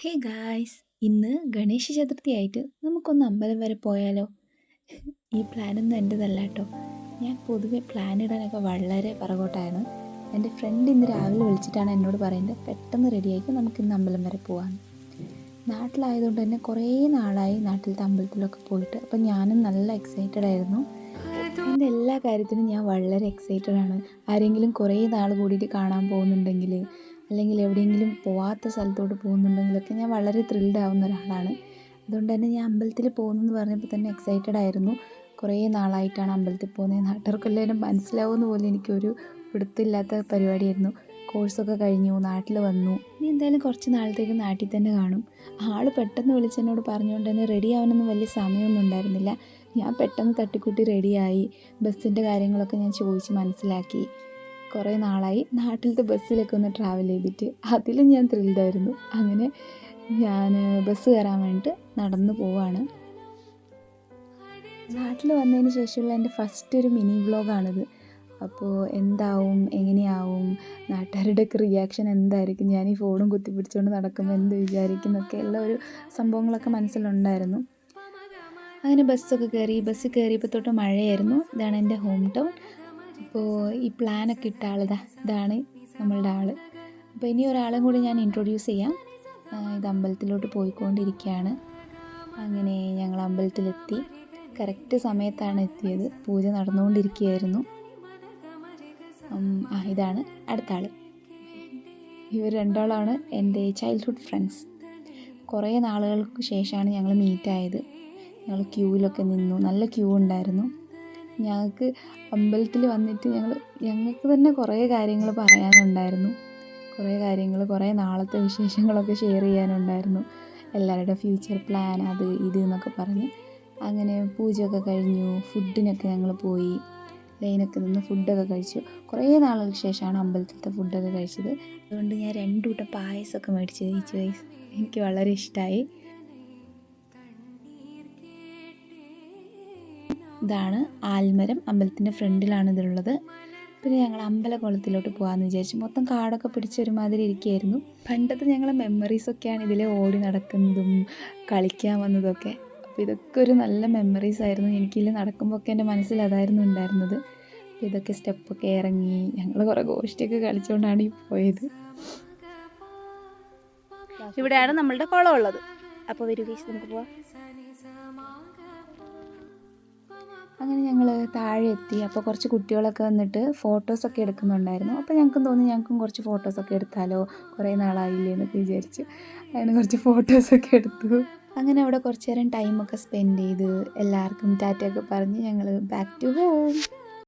Hey guys, ഇന്ന് ഗണേശ ചതുർത്ഥിയായിട്ട് നമുക്കൊന്ന് അമ്പലം വരെ പോയാലോ? ഈ പ്ലാനൊന്നും എൻ്റെതല്ല കേട്ടോ. ഞാൻ പൊതുവെ പ്ലാൻ ഇടാനൊക്കെ വളരെ പുറകോട്ടായിരുന്നു. എൻ്റെ ഫ്രണ്ട് ഇന്ന് രാവിലെ വിളിച്ചിട്ടാണ് എന്നോട് പറയുന്നത് പെട്ടെന്ന് റെഡിയാക്കി നമുക്കിന്ന് അമ്പലം വരെ പോകാമെന്ന്. നാട്ടിലായതുകൊണ്ട് തന്നെ കുറേ നാളായി നാട്ടിലത്തെ അമ്പലത്തിലൊക്കെ പോയിട്ട്. അപ്പം ഞാനും നല്ല എക്സൈറ്റഡ് ആയിരുന്നു. എൻ്റെ എല്ലാ കാര്യത്തിനും ഞാൻ വളരെ എക്സൈറ്റഡ് ആണ്. ആരെങ്കിലും കുറേ നാൾ കൂടിയിട്ട് കാണാൻ പോകുന്നുണ്ടെങ്കിൽ, അല്ലെങ്കിൽ എവിടെയെങ്കിലും പോവാത്ത സ്ഥലത്തോട്ട് പോകുന്നുണ്ടെങ്കിലൊക്കെ ഞാൻ വളരെ ത്രില്ഡ് ആവുന്ന ഒരാളാണ്. അതുകൊണ്ട് തന്നെ ഞാൻ അമ്പലത്തിൽ പോകുന്നെന്ന് പറഞ്ഞപ്പോൾ തന്നെ എക്സൈറ്റഡ് ആയിരുന്നു. കുറേ നാളായിട്ടാണ് അമ്പലത്തിൽ പോകുന്നത്. നാട്ടുകാർക്കെല്ലാവരും മനസ്സിലാവുമെന്ന് പോലും എനിക്കൊരു പിടുത്തമില്ലാത്ത പരിപാടിയായിരുന്നു. കോഴ്സൊക്കെ കഴിഞ്ഞു, നാട്ടിൽ വന്നു. ഇനി എന്തായാലും കുറച്ച് നാളത്തേക്ക് നാട്ടിൽ തന്നെ കാണും. ആൾ പെട്ടെന്ന് വിളിച്ചെന്നോട് പറഞ്ഞുകൊണ്ട് തന്നെ റെഡി ആവാനൊന്നും വലിയ സമയമൊന്നും ഉണ്ടായിരുന്നില്ല. ഞാൻ പെട്ടെന്ന് തട്ടിക്കൂട്ടി റെഡിയായി. ബസ്സിൻ്റെ കാര്യങ്ങളൊക്കെ ഞാൻ ചോദിച്ച് മനസ്സിലാക്കി. കുറേ നാളായി നാട്ടിലത്തെ ബസ്സിലൊക്കെ ഒന്ന് ട്രാവൽ ചെയ്തിട്ട്, അതിലും ഞാൻ ത്രില്ഡായിരുന്നു. അങ്ങനെ ഞാൻ ബസ് കയറാൻ വേണ്ടിയിട്ട് നടന്നു പോവാണ്. നാട്ടിൽ വന്നതിന് ശേഷമുള്ള എൻ്റെ ഫസ്റ്റ് ഒരു മിനി വ്ലോഗാണിത്. അപ്പോൾ എന്താവും, എങ്ങനെയാവും, നാട്ടുകാരുടെയൊക്കെ റിയാക്ഷൻ എന്തായിരിക്കും, ഞാൻ ഈ ഫോണും കുത്തിപ്പിടിച്ചുകൊണ്ട് നടക്കുമ്പോൾ എന്ത് വിചാരിക്കും എന്നൊക്കെ ഉള്ള ഒരു സംഭവങ്ങളൊക്കെ മനസ്സിലുണ്ടായിരുന്നു. അങ്ങനെ ബസ്സൊക്കെ കയറി. ബസ്സിൽ കയറിയപ്പോൾ തൊട്ട് മഴയായിരുന്നു. ഇതാണ് എൻ്റെ ഹോം ടൗൺ. അപ്പോൾ ഈ പ്ലാനൊക്കെ ഇട്ട ഇതാണ് നമ്മളുടെ ആൾ. അപ്പോൾ ഇനി ഒരാളും കൂടി ഞാൻ ഇൻട്രൊഡ്യൂസ് ചെയ്യാം. ഇത് അമ്പലത്തിലോട്ട് പോയിക്കൊണ്ടിരിക്കുകയാണ്. അങ്ങനെ ഞങ്ങൾ അമ്പലത്തിലെത്തി. കറക്റ്റ് സമയത്താണ് എത്തിയത്. പൂജ നടന്നുകൊണ്ടിരിക്കുകയായിരുന്നു. ഇതാണ് അടുത്ത ആൾ. ഇവർ രണ്ടാളാണ് എൻ്റെ ചൈൽഡ്ഹുഡ് ഫ്രണ്ട്സ്. കുറേ നാളുകൾക്ക് ശേഷമാണ് ഞങ്ങൾ മീറ്റായത്. ഞങ്ങൾ ക്യൂവിലൊക്കെ നിന്നു. നല്ല ക്യൂ ഉണ്ടായിരുന്നു. ഞങ്ങൾക്ക് അമ്പലത്തിൽ വന്നിട്ട് ഞങ്ങൾക്ക് തന്നെ കുറേ കാര്യങ്ങൾ പറയാനുണ്ടായിരുന്നു. കുറേ നാളത്തെ വിശേഷങ്ങളൊക്കെ ഷെയർ ചെയ്യാനുണ്ടായിരുന്നു. എല്ലാവരുടെ ഫ്യൂച്ചർ പ്ലാൻ, അത് ഇത് എന്നൊക്കെ പറഞ്ഞ്. അങ്ങനെ പൂജയൊക്കെ കഴിഞ്ഞു. ഫുഡിനൊക്കെ ഞങ്ങൾ പോയി. ലൈനൊക്കെ നിന്ന് ഫുഡൊക്കെ കഴിച്ചു. കുറേ നാളുകൾക്ക് ശേഷമാണ് അമ്പലത്തിലത്തെ ഫുഡൊക്കെ കഴിച്ചത്. അതുകൊണ്ട് ഞാൻ 2 കൂട്ടം പായസമൊക്കെ മേടിച്ച് കഴിച്ചു. എനിക്ക് വളരെ ഇഷ്ടമായി. ഇതാണ് ആൽമരം. അമ്പലത്തിൻ്റെ ഫ്രണ്ടിലാണ് ഇതുള്ളത്. പിന്നെ ഞങ്ങൾ അമ്പലക്കുളത്തിലോട്ട് പോകാമെന്ന് വിചാരിച്ചു. മൊത്തം കാടൊക്കെ പിടിച്ച ഒരുമാതിരി ഇരിക്കുകയായിരുന്നു. പണ്ടത്തെ ഞങ്ങളെ മെമ്മറീസൊക്കെയാണ് ഇതിലെ ഓടി നടക്കുന്നതും കളിക്കാൻ വന്നതൊക്കെ. അപ്പോൾ ഇതൊക്കെ ഒരു നല്ല മെമ്മറീസ് ആയിരുന്നു. എനിക്കിതിൽ നടക്കുമ്പോഴൊക്കെ എൻ്റെ മനസ്സിൽ അതായിരുന്നു ഉണ്ടായിരുന്നത്. അപ്പോൾ ഇതൊക്കെ സ്റ്റെപ്പൊക്കെ ഇറങ്ങി ഞങ്ങൾ കുറേ ഗോഷ്ടിയൊക്കെ കളിച്ചുകൊണ്ടാണ് ഈ പോയത്. ഇവിടെയാണ് നമ്മളുടെ കുളം ഉള്ളത്. അപ്പോൾ വരൂ, നമുക്ക് പോവാം. അങ്ങനെ ഞങ്ങൾ താഴെ എത്തി. അപ്പോൾ കുറച്ച് കുട്ടികളൊക്കെ വന്നിട്ട് ഫോട്ടോസൊക്കെ എടുക്കുന്നുണ്ടായിരുന്നു. അപ്പോൾ ഞങ്ങൾക്കും തോന്നി ഞങ്ങൾക്കും കുറച്ച് ഫോട്ടോസൊക്കെ എടുത്താലോ, കുറേ നാളായില്ലേ എന്നൊക്കെ വിചാരിച്ച് അങ്ങനെ കുറച്ച് ഫോട്ടോസൊക്കെ എടുത്തു. അങ്ങനെ അവിടെ കുറച്ച് നേരം ടൈമൊക്കെ സ്പെൻഡ് ചെയ്ത് എല്ലാവർക്കും ടാറ്റയൊക്കെ പറഞ്ഞ് ഞങ്ങൾ ബാക്ക് ടു ഹോം.